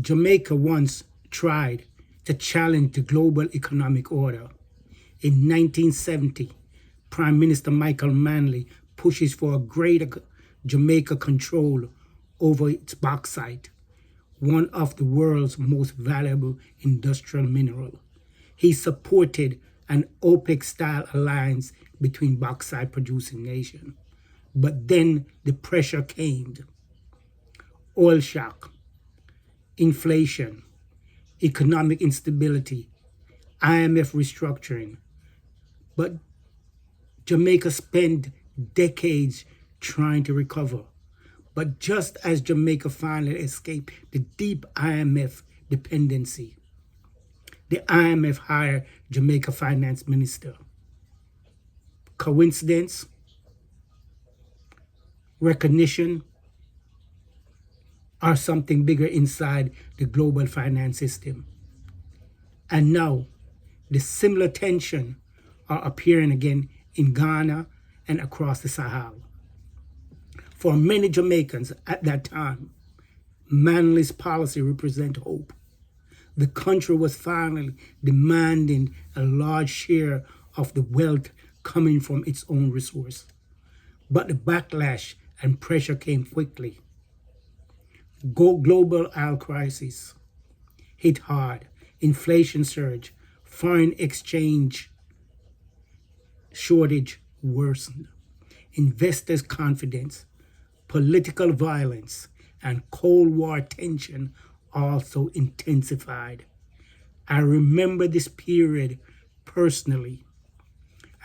Jamaica once tried to challenge the global economic order. In 1970, Prime Minister Michael Manley pushes for a greater Jamaica control over its bauxite, one of the world's most valuable industrial mineral. He supported an OPEC-style alliance between bauxite-producing nations. But then the pressure came. Oil shock, inflation, economic instability, IMF restructuring. But Jamaica spent decades trying to recover. But just as Jamaica finally escaped the deep IMF dependency, the IMF hired Jamaica finance minister. Coincidence? Recognition? Or something bigger inside the global finance system? And now, the similar tension are appearing again in Ghana and across the Sahel. For many Jamaicans at that time, Manley's policy represented hope. The country was finally demanding a large share of the wealth coming from its own resource. But the backlash and pressure came quickly. Global oil crisis hit hard, inflation surge, foreign exchange shortage worsened, investors' confidence, political violence, and Cold War tension also intensified. I remember this period personally.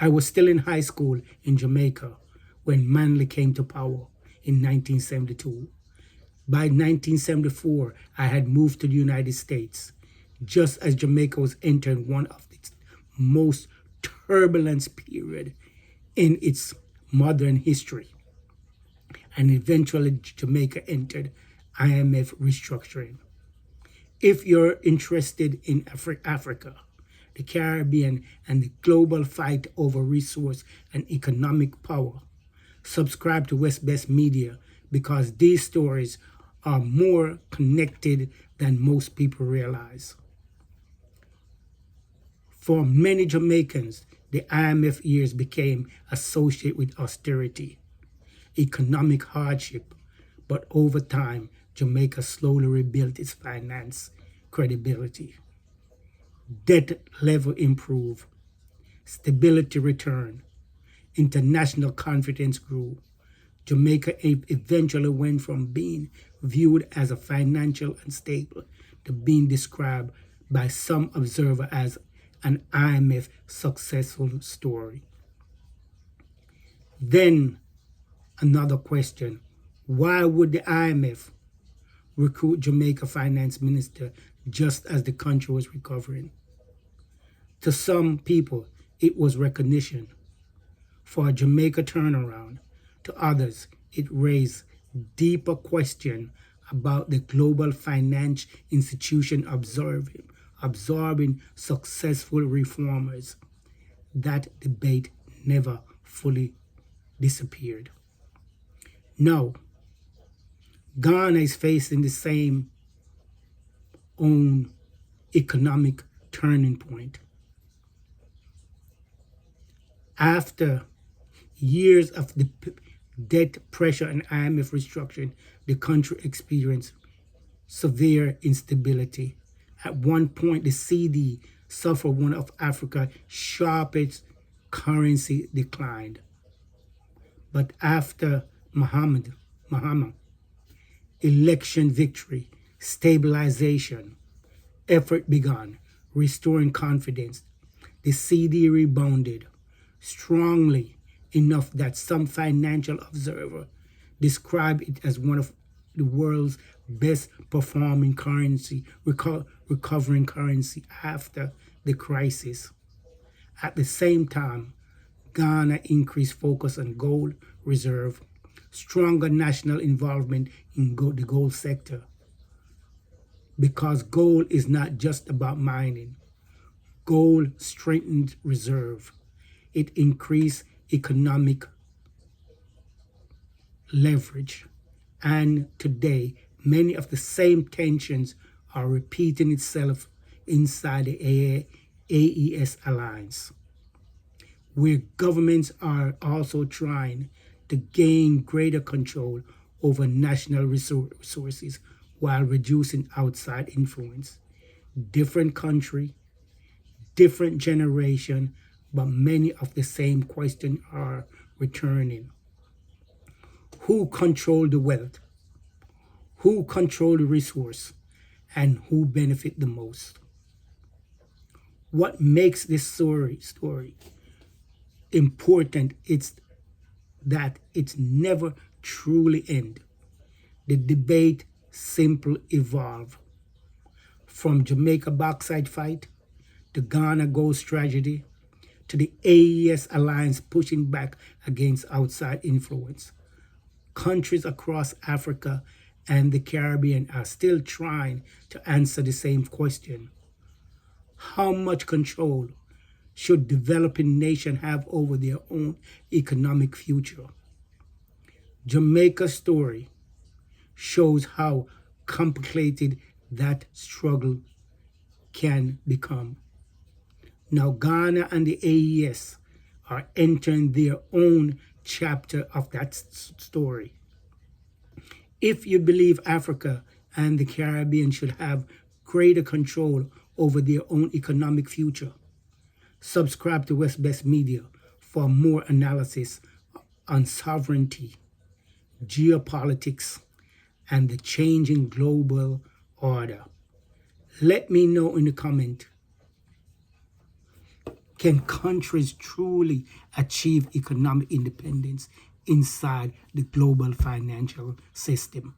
I was still in high school in Jamaica when Manley came to power in 1972. By 1974, I had moved to the United States, just as Jamaica was entering one of its most turbulent period in its modern history. And eventually Jamaica entered IMF restructuring. If you're interested in Africa, the Caribbean, and the global fight over resource and economic power, subscribe to West Best Media because these stories are more connected than most people realize. For many Jamaicans, the IMF years became associated with austerity, economic hardship, but over time, Jamaica slowly rebuilt its finance credibility. Debt level improved, stability returned, international confidence grew. Jamaica eventually went from being viewed as a financial unstable to being described by some observers as an IMF successful story. Then another question, why would the IMF recruit Jamaica finance minister just as the country was recovering? To some people, it was recognition. For a Jamaica turnaround, to others, it raised deeper question about the global financial institution absorbing successful reformers. That debate never fully disappeared. Now, Ghana is facing the same own economic turning point. After years of the debt pressure and IMF restructuring, the country experienced severe instability. At one point, the cedi suffered one of Africa's sharpest currency decline. But after Muhammad, election victory, stabilization, effort began, restoring confidence. The cedi rebounded strongly enough that some financial observer described it as one of the world's best performing currency, recovering currency after the crisis. At the same time, Ghana increased focus on gold reserve, stronger national involvement in the gold sector. Because gold is not just about mining. Gold strengthened reserve. It increased economic leverage. And today, many of the same tensions are repeating itself inside the AES alliance, where governments are also trying to gain greater control over national resources while reducing outside influence. Different country, different generation, but many of the same questions are returning. Who control the wealth? Who control the resource? And who benefit the most? What makes this story important is that it's never truly end. The debate simply evolve. From Jamaica bauxite fight to Ghana gold tragedy to the AES alliance pushing back against outside influence. Countries across Africa and the Caribbean are still trying to answer the same question. How much control should developing nations have over their own economic future? Jamaica's story shows how complicated that struggle can become. Now Ghana and the AES are entering their own chapter of that story. If you believe Africa and the Caribbean should have greater control over their own economic future, subscribe to West Best Media for more analysis on sovereignty, geopolitics, and the changing global order. Let me know in the comment, can countries truly achieve economic independence inside the global financial system?